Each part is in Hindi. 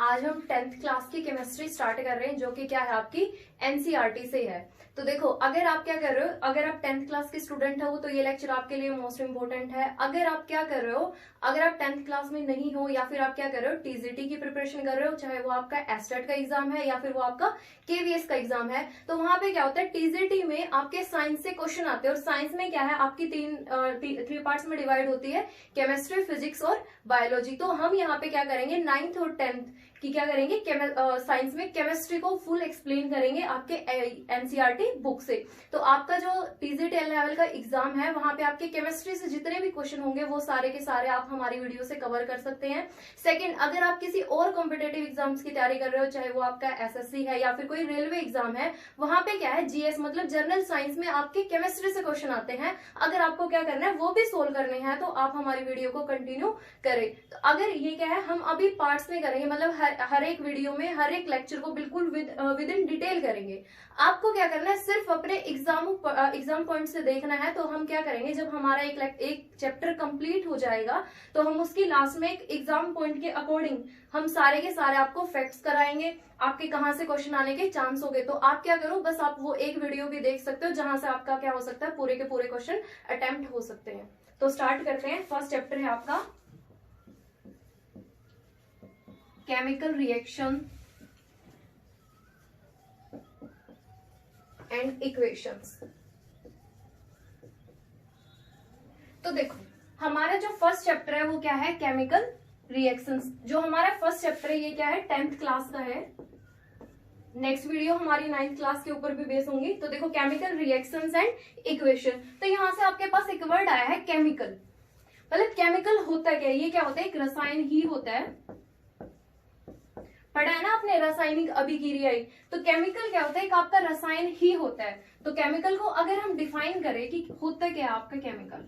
आज हम 10th क्लास की केमिस्ट्री स्टार्ट कर रहे हैं, जो कि क्या है आपकी एनसीईआरटी से है। तो देखो, अगर आप क्या कर रहे हो, अगर आप 10th क्लास के स्टूडेंट हो तो ये लेक्चर आपके लिए मोस्ट इंपोर्टेंट है। अगर आप क्या कर रहे हो, अगर आप 10th क्लास में नहीं हो या फिर आप क्या कर रहे हो, टीजीटी की प्रिपरेशन कर रहे हो, चाहे वो आपका एस्टेट का एग्जाम है या फिर वो आपका केवीएस का एग्जाम है, तो वहां पे क्या होता है, टीजीटी में आपके साइंस से क्वेश्चन आते हैं। और साइंस में क्या है, आपकी थ्री पार्ट्स में डिवाइड होती है, केमिस्ट्री, फिजिक्स और बायोलॉजी। तो हम यहाँ पे क्या करेंगे, 9th और 10th की क्या करेंगे, साइंस में केमिस्ट्री को फुल एक्सप्लेन करेंगे आपके एनसीईआरटी बुक से। तो आपका जो टीजीटी लेवल का एग्जाम है, वहां पे आपके केमिस्ट्री से जितने भी क्वेश्चन होंगे वो सारे के सारे आप हमारी वीडियो से कवर कर सकते हैं। सेकंड, अगर आप किसी और कॉम्पिटेटिव एग्जाम्स की तैयारी कर रहे हो, चाहे वो आपका एसएससी है या फिर कोई रेलवे एग्जाम है, वहां पे क्या है, जीएस मतलब जनरल साइंस में आपके केमिस्ट्री से क्वेश्चन आते हैं। अगर आपको क्या करना है, वो भी सोल्व करने हैं, तो आप हमारी वीडियो को कंटिन्यू करें। तो अगर ये क्या है, हम अभी पार्ट्स में करेंगे, मतलब हर एक वीडियो में हर एक लेक्चर को बिल्कुल विद इन डिटेल करेंगे। आपको क्या करना है, सिर्फ अपने एग्जाम पॉइंट से देखना है। तो हम क्या करेंगे, जब हमारा एक चैप्टर कंप्लीट हो जाएगा, तो हम उसकी लास्ट में एक एग्जाम पॉइंट के अकॉर्डिंग हम सारे के सारे आपको फैक्ट्स कराएंगे, आपके कहां से क्वेश्चन आने के चांस हो गए। तो आप क्या करो, बस आप वो एक वीडियो भी देख सकते हो, जहां से आपका क्या हो सकता है, पूरे के पूरे क्वेश्चन अटेम्प्ट हो सकते हैं। तो स्टार्ट करते हैं। फर्स्ट चैप्टर है आपका केमिकल रिएक्शन एंड इक्वेशंस। तो देखो, हमारा जो फर्स्ट चैप्टर है वो क्या है, केमिकल रिएक्शंस। जो हमारा फर्स्ट चैप्टर है ये क्या है, 10th क्लास का है। नेक्स्ट वीडियो हमारी 9th क्लास के ऊपर भी बेस होंगी। तो देखो, केमिकल रिएक्शंस एंड इक्वेशन। तो यहां से आपके पास एक वर्ड आया है केमिकल। मतलब केमिकल होता क्या है, ये क्या होता है, एक रसायन ही होता है। पढ़ा है ना आपने, रासायनिक अभिक्रियाएं। तो केमिकल क्या होता है, एक आपका रसायन ही होता है। तो केमिकल को अगर हम डिफाइन करें कि होता क्या है आपका केमिकल,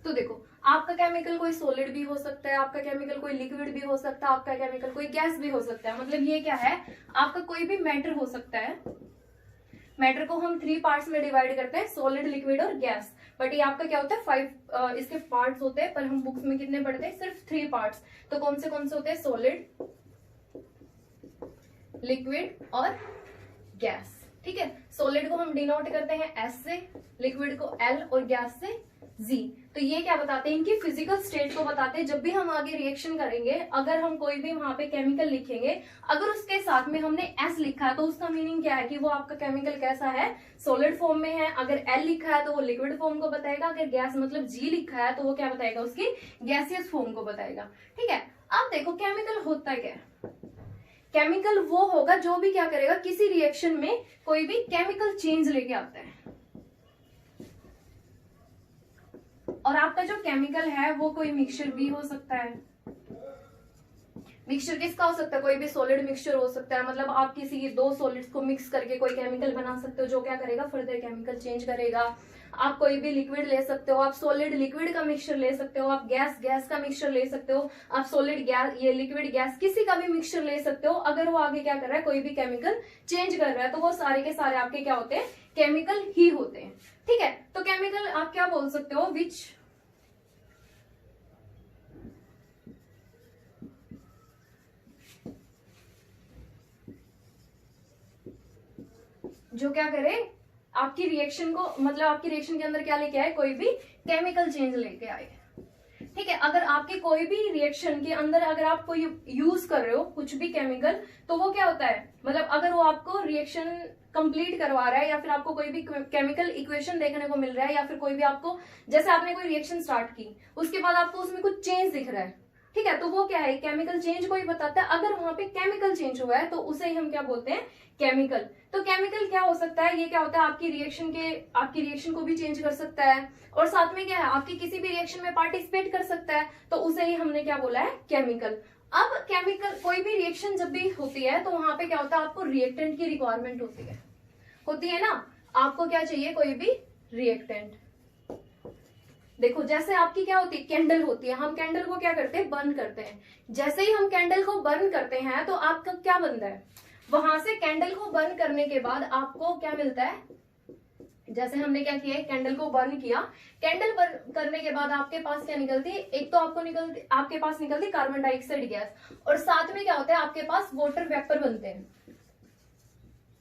तो देखो, आपका केमिकल कोई सॉलिड भी हो सकता है, आपका केमिकल कोई लिक्विड भी हो सकता है, आपका केमिकल कोई गैस भी हो सकता है। मतलब ये क्या है, आपका कोई भी मैटर हो सकता है। मैटर को हम 3 पार्ट्स में डिवाइड करते हैं, सॉलिड, लिक्विड और गैस। बट ये आपका क्या होता है, 5 इसके पार्ट्स होते हैं, पर हम बुक्स में कितने पढ़ते हैं, सिर्फ 3 पार्ट्स। तो कौन से होते हैं, सॉलिड, लिक्विड और गैस। ठीक है, सॉलिड को हम डिनोट करते हैं एस से, लिक्विड को एल और गैस से जी। तो ये क्या बताते हैं, इनकी फिजिकल स्टेट को बताते हैं। जब भी हम आगे रिएक्शन करेंगे, अगर हम कोई भी वहां पे केमिकल लिखेंगे, अगर उसके साथ में हमने एस लिखा है, तो उसका मीनिंग क्या है कि वो आपका केमिकल कैसा है, सॉलिड फॉर्म में है। अगर एल लिखा है तो वो लिक्विड फॉर्म को बताएगा। अगर गैस मतलब जी लिखा है तो वो क्या बताएगा, उसकी गैसियस फॉर्म को बताएगा। ठीक है, अब देखो केमिकल होता क्या है। केमिकल वो होगा जो भी क्या करेगा, किसी रिएक्शन में कोई भी केमिकल चेंज लेके आता है। और आपका जो केमिकल है वो कोई मिक्सचर भी हो सकता है। मिक्सचर किसका हो सकता है, कोई भी सॉलिड मिक्सचर हो सकता है। मतलब आप किसी 2 सॉलिड्स को मिक्स करके कोई केमिकल बना सकते हो, जो क्या करेगा, फर्दर केमिकल चेंज करेगा। आप कोई भी लिक्विड ले सकते हो, आप सॉलिड लिक्विड का मिक्सचर ले सकते हो, आप गैस का मिक्सचर ले सकते हो, आप सॉलिड गैस, ये लिक्विड गैस, किसी का भी मिक्सचर ले सकते हो। अगर वो आगे क्या कर रहा है, कोई भी केमिकल चेंज कर रहा है, तो वो सारे के सारे आपके क्या होते हैं, केमिकल ही होते हैं। ठीक है, तो केमिकल आप क्या बोल सकते हो, विच जो क्या करे, आपकी रिएक्शन को, मतलब आपकी रिएक्शन के अंदर क्या लेके आए, कोई भी केमिकल चेंज लेके आए। ठीक है, अगर आपके कोई भी रिएक्शन के अंदर अगर आप कोई यूज कर रहे हो कुछ भी केमिकल, तो वो क्या होता है, मतलब अगर वो आपको रिएक्शन कंप्लीट करवा रहा है, या फिर आपको कोई भी केमिकल इक्वेशन देखने को मिल रहा है, या फिर कोई भी आपको, जैसे आपने कोई रिएक्शन स्टार्ट की, उसके बाद आपको उसमें कुछ चेंज दिख रहा है, ठीक है, तो वो क्या है, केमिकल चेंज को ही बताता है। अगर वहां पे केमिकल चेंज हुआ है तो उसे ही हम क्या बोलते हैं, केमिकल। तो केमिकल क्या हो सकता है, ये क्या होता है, आपकी रिएक्शन को भी चेंज कर सकता है, और साथ में क्या है, आपकी किसी भी रिएक्शन में पार्टिसिपेट कर सकता है, तो उसे ही हमने क्या बोला है, केमिकल। अब केमिकल, कोई भी रिएक्शन जब भी होती है तो वहां पे क्या होता है, आपको रिएक्टेंट की रिक्वायरमेंट होती है ना। आपको क्या चाहिए, कोई भी रिएक्टेंट। देखो, जैसे आपकी क्या होती है, कैंडल होती है, हम कैंडल को क्या करते हैं, बर्न करते हैं। जैसे ही हम कैंडल को बर्न करते हैं तो आपका क्या बनता है, वहां से कैंडल को बर्न करने के बाद आपको क्या मिलता है, जैसे हमने क्या किया, कैंडल को बर्न किया, कैंडल बर्न करने के बाद आपके पास क्या निकलती है, एक तो आपके पास निकलती कार्बन डाइऑक्साइड गैस, और साथ में क्या होता है, आपके पास वाटर वेपर बनते हैं,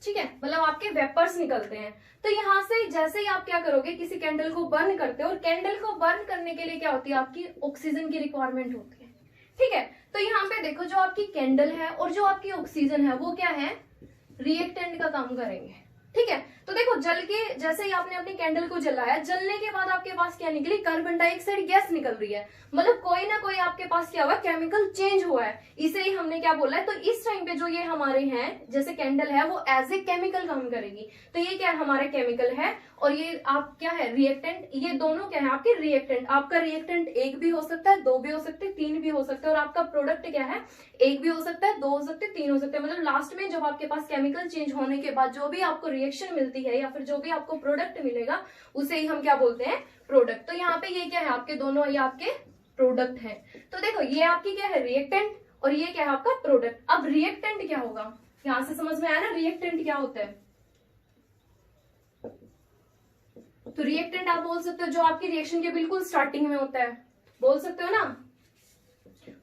ठीक है, मतलब आपके वेपर्स निकलते हैं। तो यहाँ से जैसे ही आप क्या करोगे, किसी कैंडल को बर्न करते हो, और कैंडल को बर्न करने के लिए क्या होती है, आपकी ऑक्सीजन की रिक्वायरमेंट होती है, ठीक है। तो यहाँ पे देखो, जो आपकी कैंडल है और जो आपकी ऑक्सीजन है वो क्या है, रिएक्टेंट का काम करेंगे, ठीक है। तो देखो, जल के जैसे ही आपने अपनी कैंडल को जलाया, जलने के बाद आपके पास क्या निकली, कार्बन डाइऑक्साइड गैस निकल रही है, मतलब कोई ना कोई आपके पास क्या हुआ, केमिकल चेंज हुआ है, इसे ही हमने क्या बोला है। तो इस टाइम पे जो ये हमारे हैं, जैसे कैंडल है वो एज ए केमिकल काम करेगी, तो ये क्या है, हमारा केमिकल है, और ये आप क्या है, रिएक्टेंट, ये दोनों क्या है, आपके रिएक्टेंट। आपका रिएक्टेंट एक भी हो सकता है, दो भी हो सकते हैं, तीन भी हो सकते हैं, और आपका प्रोडक्ट क्या है, एक भी हो सकता है, दो हो सकते हैं, तीन हो सकते हैं, मतलब लास्ट में जब आपके पास केमिकल चेंज होने के बाद जो भी आपको रिएक्शन मिलती है या फिर जो भी आपको प्रोडक्ट मिलेगा, उसे ही हम क्या बोलते हैं, प्रोडक्ट। तो यहाँ पे ये क्या है, आपके दोनों ये आपके प्रोडक्ट हैं। तो देखो, ये आपकी क्या है, रिएक्टेंट, और ये क्या है, आपका प्रोडक्ट। अब रिएक्टेंट क्या होगा, यहां से समझ में आया ना, रिएक्टेंट क्या होता है। तो रिएक्टेंट आप बोल सकते हो जो आपकी रिएक्शन के बिल्कुल स्टार्टिंग में होता है, बोल सकते हो ना।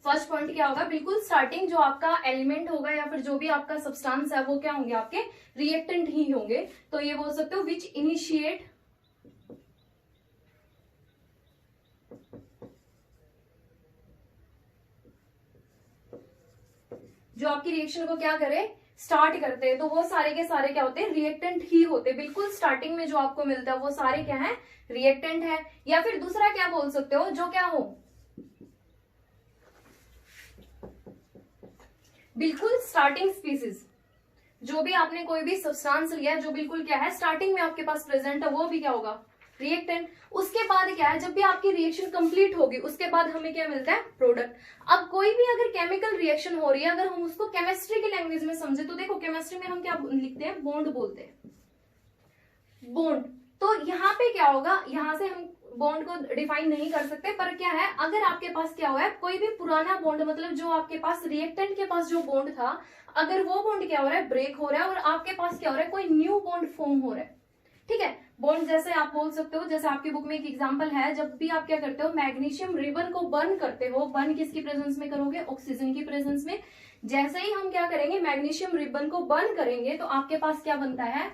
फर्स्ट पॉइंट क्या होगा, बिल्कुल स्टार्टिंग जो आपका एलिमेंट होगा या फिर जो भी आपका सब्सटेंस है वो क्या होंगे, आपके रिएक्टेंट ही होंगे। तो ये बोल सकते हो विच इनिशिएट जो आपकी रिएक्शन को क्या करे, स्टार्ट करते हैं, तो वो सारे के सारे क्या होते हैं, रिएक्टेंट ही होते हैं। बिल्कुल स्टार्टिंग में जो आपको मिलता है वो सारे क्या है, रिएक्टेंट है। या फिर दूसरा क्या बोल सकते हो, जो क्या हो, बिल्कुल स्टार्टिंग स्पीसीज, जो भी आपने कोई भी सब्सटेंस लिया जो बिल्कुल क्या है, स्टार्टिंग में आपके पास प्रेजेंट है, वो भी क्या होगा, रिएक्टेंट। उसके बाद क्या है, जब भी आपकी रिएक्शन कंप्लीट होगी उसके बाद हमें क्या मिलता है, प्रोडक्ट। अब कोई भी अगर केमिकल रिएक्शन हो रही है, अगर हम उसको केमिस्ट्री की लैंग्वेज में समझे, तो देखो केमिस्ट्री में हम क्या लिखते हैं, बॉन्ड बोलते हैं, बॉन्ड। तो यहाँ पे क्या होगा, यहाँ से हम बॉन्ड को डिफाइन नहीं कर सकते, पर क्या है, अगर आपके पास क्या हुआ है, कोई भी पुराना बॉन्ड, मतलब जो आपके पास रिएक्टेंट के पास जो बॉन्ड था, अगर वो बॉन्ड क्या हो रहा है, ब्रेक हो रहा है, और आपके पास क्या हो रहा है, कोई न्यू बॉन्ड फॉर्म हो रहा है, ठीक है। बॉन्ड जैसे आप बोल सकते हो, जैसे आपकी बुक में एक एग्जांपल है, जब भी आप क्या करते हो, मैग्नीशियम रिबन को बर्न करते हो, बर्न किसकी प्रेजेंस में करोगे, ऑक्सीजन की प्रेजेंस में। जैसे ही हम क्या करेंगे, मैग्नीशियम रिबन को बर्न करेंगे, तो आपके पास क्या बनता है,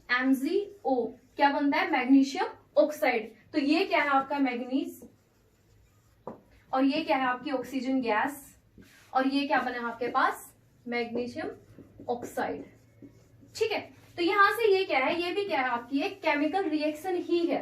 MgO, क्या बनता है, मैग्नीशियम ऑक्साइड। तो ये क्या है, आपका मैग्नीज, और ये क्या है, आपकी ऑक्सीजन गैस, और ये क्या बना आपके पास, मैग्नीशियम ऑक्साइड, ठीक है। तो यहां से ये क्या है, ये भी क्या है, आपकी एक केमिकल रिएक्शन ही है।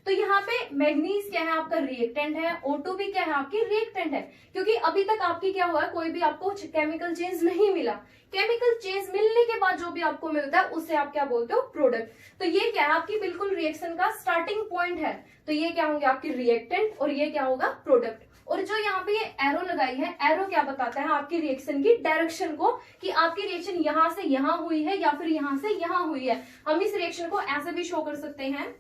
तो यहाँ पे मैग्नीज क्या है, आपका रिएक्टेंट है, O2 भी क्या है, आपकी रिएक्टेंट है, क्योंकि अभी तक आपकी क्या हुआ है, कोई भी आपको केमिकल चेंज नहीं मिला। केमिकल चेंज मिलने के बाद जो भी आपको मिलता है उससे आप क्या बोलते हो, प्रोडक्ट। तो ये क्या है, आपकी बिल्कुल रिएक्शन का स्टार्टिंग पॉइंट है। तो ये क्या होंगे, आपकी रिएक्टेंट, और ये क्या होगा, प्रोडक्ट। और जो यहाँ पे ये एरो लगाई है, एरो क्या बताता है, आपकी रिएक्शन की डायरेक्शन को, कि आपकी रिएक्शन यहां से यहां हुई है या फिर यहां से यहां हुई है। हम इस रिएक्शन को ऐसे भी शो कर सकते हैं,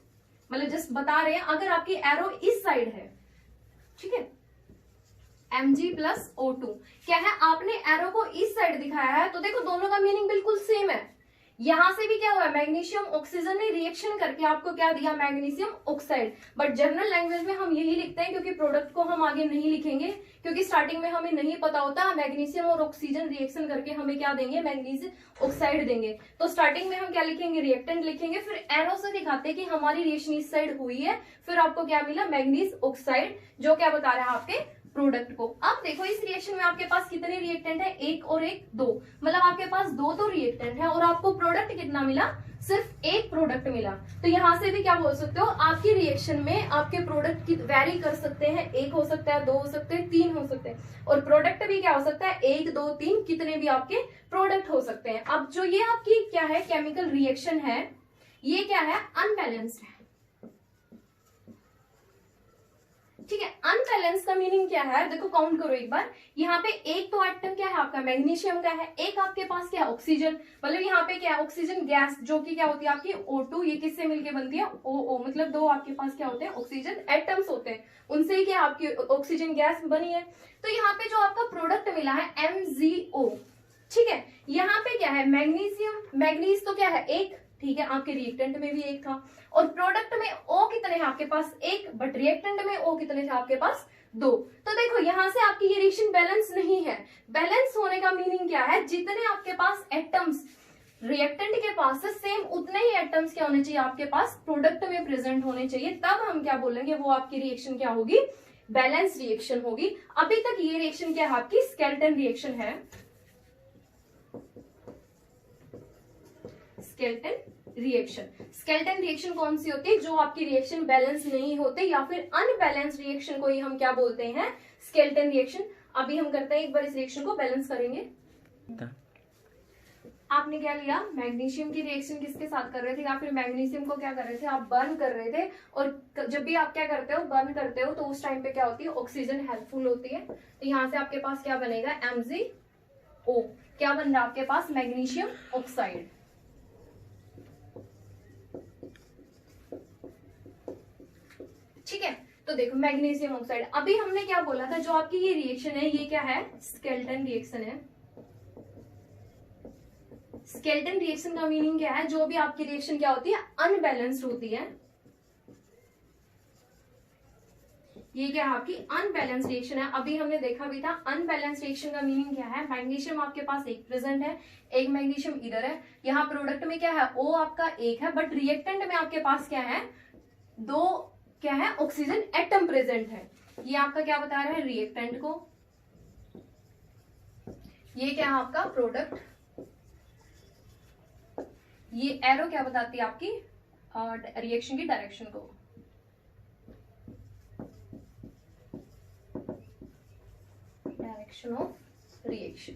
मतलब जस्ट बता रहे हैं, अगर आपकी एरो इस साइड है, ठीक है, Mg+O2 क्या है, आपने एरो को इस साइड दिखाया है, तो देखो दोनों का मीनिंग बिल्कुल सेम है। यहां से भी क्या हुआ, मैग्नीशियम ऑक्सीजन ने रिएक्शन करके आपको क्या दिया, magnesium oxide. But general language में हम यही लिखते हैं, क्योंकि प्रोडक्ट को हम आगे नहीं लिखेंगे, क्योंकि स्टार्टिंग में हमें नहीं पता होता, मैग्नीशियम और ऑक्सीजन रिएक्शन करके हमें क्या देंगे, मैग्नीशियम ऑक्साइड देंगे। तो स्टार्टिंग में हम क्या लिखेंगे, रिएक्टेंट लिखेंगे, फिर एरो से दिखाते हैं कि हमारी रिएक्शन इस साइड हुई है, फिर आपको क्या मिला, मैग्नीज ऑक्साइड, जो क्या बता रहा है आपके प्रोडक्ट को। अब देखो इस रिएक्शन में आपके पास कितने रिएक्टेंट है, एक और एक, दो, मतलब आपके पास दो तो रिएक्टेंट है, और आपको प्रोडक्ट कितना मिला, सिर्फ एक प्रोडक्ट मिला। तो यहां से भी क्या बोल सकते हो, आपकी रिएक्शन में आपके प्रोडक्ट की वैरी कर सकते हैं, एक हो सकता है, दो हो सकते हैं, तीन हो सकते हैं, और प्रोडक्ट भी क्या हो सकता है, एक, दो, तीन, कितने भी आपके प्रोडक्ट हो सकते हैं। अब जो ये आपकी क्या है, केमिकल रिएक्शन है, ये क्या है, अनबैलेंस्ड है, ठीक है। अनबैलेंस का मीनिंग क्या है, देखो काउंट करो एक बार, यहाँ पे एक तो एटम क्या है आपका, मैग्नीशियम का है, एक आपके पास क्या है, ऑक्सीजन, मतलब यहाँ पे क्या है, ऑक्सीजन गैस, जो कि क्या होती है आपकी O2, ये किससे मिलके बनती है, OO, मतलब दो आपके पास क्या होते हैं, ऑक्सीजन एटम्स होते हैं, उनसे ही क्या आपकी ऑक्सीजन गैस बनी है। तो यहाँ पे जो आपका प्रोडक्ट मिला है MgO, ठीक है, यहाँ पे क्या है मैग्नीशियम, मैग्नीज तो क्या है एक, ठीक है, आपके रिएक्टेंट में भी एक था, और प्रोडक्ट में ओ कितने हैं आपके पास एक, बट रिएक्टेंट में ओ कितने थे आपके पास दो। तो देखो यहां से आपकी ये रिएक्शन बैलेंस नहीं है। बैलेंस होने का मीनिंग क्या है, जितने आपके पास एटम्स रिएक्टेंट के पास है सेम उतने ही एटम्स क्या होने चाहिए आपके पास प्रोडक्ट में प्रेजेंट होने चाहिए, तब हम क्या बोलेंगे वो आपकी रिएक्शन क्या होगी, बैलेंस रिएक्शन होगी। अभी तक ये रिएक्शन क्या है आपकी स्केलेटन रिएक्शन है, स्केलेटन रिएक्शन। स्केलेटन रिएक्शन कौन सी होती है, जो आपकी रिएक्शन बैलेंस नहीं होते या फिर अनबैलेंस रिएक्शन को ही हम क्या बोलते हैं, स्केलेटन रिएक्शन। अभी हम करते हैं एक बार इस रिएक्शन को बैलेंस करेंगे। आपने क्या लिया, मैग्नीशियम की रिएक्शन किसके साथ कर रहे थे, या फिर मैग्नीशियम को क्या कर रहे थे आप बर्न कर रहे थे, और जब भी आप क्या करते हो बर्न करते हो तो उस टाइम पे क्या होती है ऑक्सीजन हेल्पफुल होती है। तो यहाँ से आपके पास क्या बनेगा MgO, क्या बन रहा है आपके पास मैग्नीशियम ऑक्साइड। ठीक है, तो देखो मैग्नीशियम ऑक्साइड। अभी हमने क्या बोला था, जो आपकी ये रिएक्शन है ये क्या है, स्केलेटन रिएक्शन है। स्केलेटन रिएक्शन का मीनिंग क्या है, जो भी आपकी रिएक्शन क्या होती है अनबैलेंस्ड होती है। ये क्या है आपकी अनबैलेंस रिएक्शन है। अभी हमने देखा भी था अनबैलेंस रिएक्शन का मीनिंग क्या है, मैग्नीशियम आपके पास एक प्रेजेंट है, एक मैग्नीशियम इधर है, यहाँ प्रोडक्ट में क्या है O आपका एक है, बट रिएक्टेंट में आपके पास क्या है दो क्या है ऑक्सीजन एटम प्रेजेंट है। ये आपका क्या बता रहा है रिएक्टेंट को, ये क्या है आपका प्रोडक्ट, ये एरो क्या बताती है आपकी रिएक्शन की डायरेक्शन को। Direction of reaction.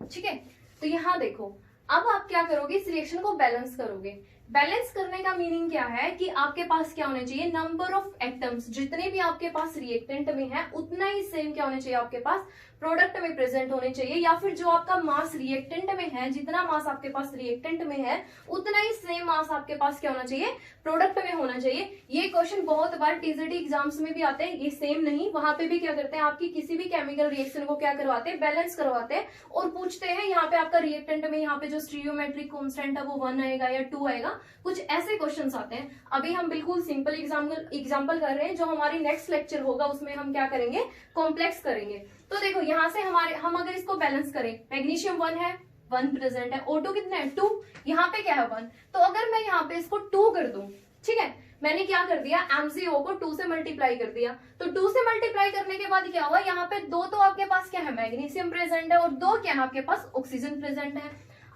ठीक है, तो यहां देखो अब आप क्या करोगे, इस रिएक्शन को बैलेंस करोगे। बैलेंस करने का मीनिंग क्या है कि आपके पास क्या होने चाहिए, नंबर ऑफ एटम्स जितने भी आपके पास रिएक्टेंट में है उतना ही सेम क्या होने चाहिए आपके पास प्रोडक्ट में प्रेजेंट होने चाहिए, या फिर जो आपका मास रिएक्टेंट में है, जितना मास आपके पास रिएक्टेंट में है उतना ही सेम मास आपके पास क्या होना चाहिए प्रोडक्ट में होना चाहिए। ये क्वेश्चन बहुत बार टीजीटी एग्जाम्स में भी आते हैं, ये सेम नहीं, वहां पे भी क्या करते हैं आपकी किसी भी केमिकल रिएक्शन को क्या करवाते हैं बैलेंस करवाते हैं, और पूछते हैं यहाँ पे आपका रिएक्टेंट में यहाँ पे जो स्टीरियोमेट्रिक कांस्टेंट है वो 1 आएगा या 2 आएगा, कुछ ऐसे क्वेश्चंस आते हैं। अभी हम बिल्कुल सिंपल एग्जाम्पल कर रहे हैं, जो हमारी नेक्स्ट लेक्चर होगा उसमें हम क्या करेंगे कॉम्प्लेक्स करेंगे। तो देखो यहाँ से हम अगर इसको बैलेंस करें, मैग्नीशियम 1 है, 1 प्रेजेंट है, O2 कितना है 2, यहाँ पे क्या है 1, तो अगर मैं यहाँ पे इसको 2 कर दूं, ठीक है, मैंने क्या कर दिया MgO को 2 से मल्टीप्लाई कर दिया, तो 2 से मल्टीप्लाई करने के बाद क्या हुआ, यहाँ पे 2 तो आपके पास क्या है मैग्नीशियम प्रेजेंट है, और 2 क्या है आपके पास ऑक्सीजन प्रेजेंट है।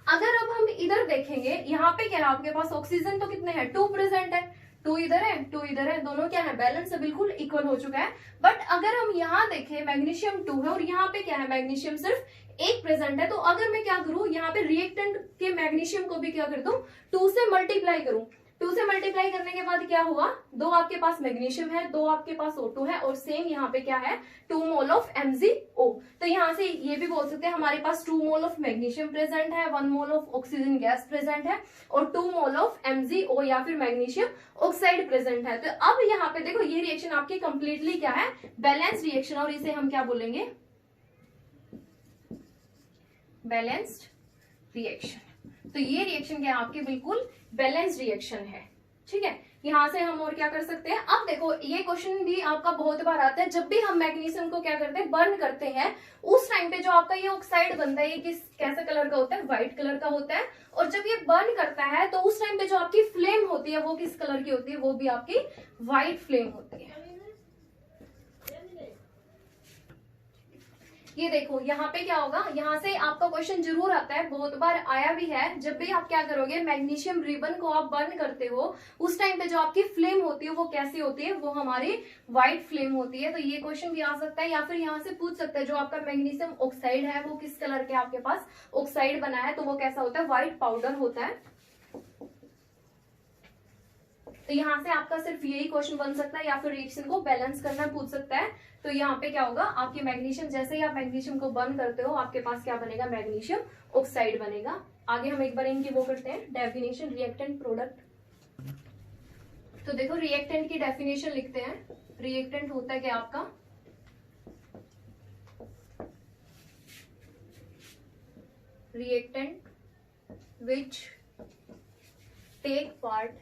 अगर अब हम इधर देखेंगे, यहाँ पे क्या है आपके पास ऑक्सीजन तो कितने हैं 2 प्रेजेंट है, 2 इधर है 2 इधर है, दोनों क्या है बैलेंस है, बिल्कुल इक्वल हो चुका है। बट अगर हम यहाँ देखें मैग्नीशियम 2 है और यहाँ पे क्या है मैग्नीशियम सिर्फ 1 प्रेजेंट है, तो अगर मैं क्या करूं यहाँ पे रिएक्टेंट के मैग्नीशियम को भी क्या कर दूं 2 से मल्टीप्लाई करूं, 2 से मल्टीप्लाई करने के बाद क्या हुआ, 2 आपके पास मैग्नीशियम है, 2 आपके पास O2 है, और सेम यहाँ पे क्या है 2 मोल ऑफ MgO। तो यहाँ से ये भी बोल सकते हैं हमारे पास 2 मोल ऑफ मैग्नीशियम प्रेजेंट है, 1 mole of oxygen gas present है, और 2 मोल ऑफ MgO या फिर मैग्नीशियम ऑक्साइड प्रेजेंट है। तो अब यहाँ पे देखो ये रिएक्शन आपकी कंप्लीटली क्या है बैलेंस रिएक्शन, और इसे हम क्या बोलेंगे बैलेंस्ड रिएक्शन। तो ये रिएक्शन क्या है आपकी बिल्कुल बैलेंस रिएक्शन है। ठीक है, यहां से हम और क्या कर सकते हैं, अब देखो ये क्वेश्चन भी आपका बहुत बार आता है, जब भी हम मैग्नीशियम को क्या करते हैं बर्न करते हैं, उस टाइम पे जो आपका ये ऑक्साइड बनता है ये किस कैसे कलर का होता है, व्हाइट कलर का होता है, और जब ये बर्न करता है तो उस टाइम पे जो आपकी फ्लेम होती है वो किस कलर की होती है, वो भी आपकी व्हाइट फ्लेम होती है। ये देखो यहाँ पे क्या होगा, यहाँ से आपका क्वेश्चन जरूर आता है, बहुत बार आया भी है, जब भी आप क्या करोगे मैग्नीशियम रिबन को आप बर्न करते हो उस टाइम पे जो आपकी फ्लेम होती है वो कैसी होती है, वो हमारी व्हाइट फ्लेम होती है। तो ये क्वेश्चन भी आ सकता है, या फिर यहाँ से पूछ सकता है जो आपका मैग्नीशियम ऑक्साइड है वो किस कलर के आपके पास ऑक्साइड बना है, तो वो कैसा होता है व्हाइट पाउडर होता है। तो यहाँ से आपका सिर्फ यही क्वेश्चन बन सकता है, या फिर रिएक्शन को बैलेंस करना पूछ सकता है। तो यहाँ पे क्या होगा आपके मैग्नीशियम, जैसे ही आप मैग्नीशियम को बर्न करते हो आपके पास क्या बनेगा मैग्नीशियम ऑक्साइड बनेगा। आगे हम एक बार इनकी वो करते हैं डेफिनेशन रिएक्टेंट प्रोडक्ट। तो देखो रिएक्टेंट की डेफिनेशन लिखते हैं, रिएक्टेंट होता है क्या आपका reactant which take part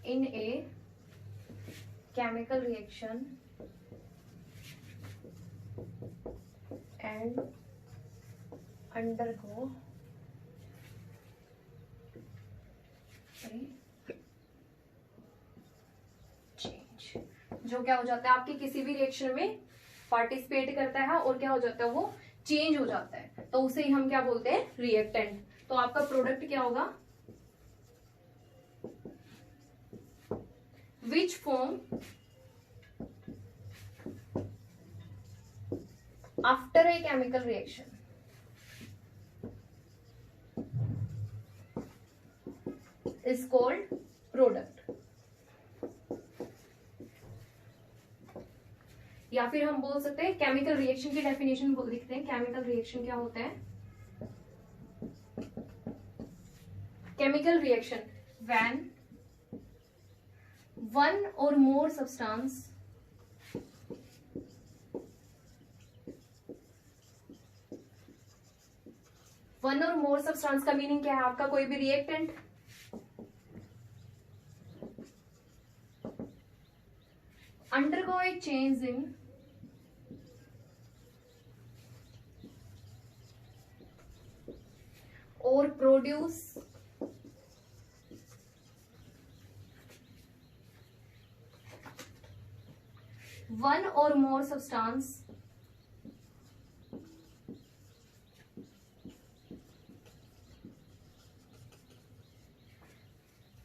in a chemical reaction and undergo change. जो क्या हो जाता है आपकी किसी भी रिएक्शन में पार्टिसिपेट करता है और क्या हो जाता है वो चेंज हो जाता है, तो उसे ही हम क्या बोलते हैं रिएक्टेंट। तो आपका प्रोडक्ट क्या होगा which form after a chemical reaction is called product। या फिर हम बोल सकते हैं केमिकल रिएक्शन की डेफिनेशन लिखते हैं। केमिकल रिएक्शन क्या होता है? Chemical reaction when one or more substance का मीनिंग क्या है आपका? कोई भी reactant undergo a change in or produce one or more substance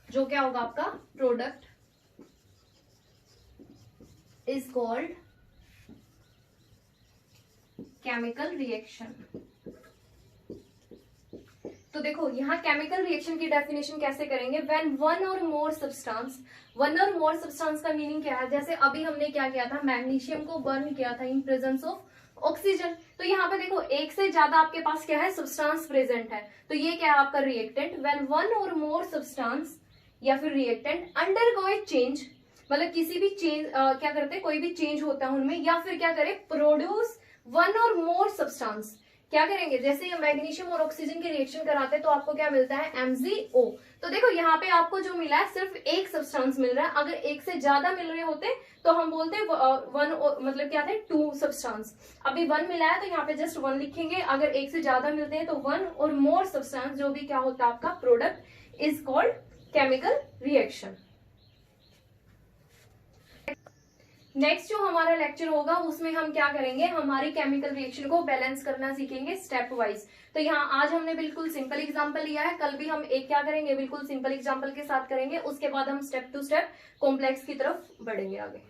जो क्या होगा आपका product is called chemical reaction. तो देखो यहाँ केमिकल रिएक्शन की डेफिनेशन कैसे करेंगे? व्हेन वन और मोर सब्सटेंस, वन और मोर सब्सटेंस का मीनिंग क्या है? जैसे अभी हमने क्या किया था, मैग्नीशियम को बर्न किया था इन प्रेजेंस ऑफ ऑक्सीजन। तो यहाँ पे देखो एक से ज्यादा आपके पास क्या है सब्सटेंस प्रेजेंट है, तो ये क्या है आपका रिएक्टेंट। व्हेन वन और मोर सब्सटेंस या फिर रिएक्टेंट अंडरगो ए चेंज, मतलब किसी भी चेंज क्या करते हैं, कोई भी चेंज होता है उनमें, या फिर क्या करे प्रोड्यूस वन और मोर सब्सटेंस। क्या करेंगे? जैसे ये मैग्नीशियम और ऑक्सीजन की रिएक्शन कराते हैं तो आपको क्या मिलता है MgO। तो देखो यहाँ पे आपको जो मिला है सिर्फ एक सब्सटेंस मिल रहा है। अगर एक से ज्यादा मिल रहे होते तो हम बोलते वन, मतलब क्या थे टू सब्सटेंस। अभी वन मिला है तो यहाँ पे जस्ट वन लिखेंगे। अगर एक से ज्यादा मिलते हैं तो वन और मोर सब्सटेंस जो भी क्या होता है आपका product is called chemical reaction. Next जो हमारा लेक्चर होगा उसमें हम क्या करेंगे, हमारी केमिकल रिएक्शन को बैलेंस करना सीखेंगे स्टेप वाइज। तो यहाँ आज हमने बिल्कुल सिंपल एग्जांपल लिया है, कल भी हम एक क्या करेंगे बिल्कुल सिंपल एग्जांपल के साथ करेंगे। उसके बाद हम स्टेप टू स्टेप कॉम्प्लेक्स की तरफ बढ़ेंगे आगे।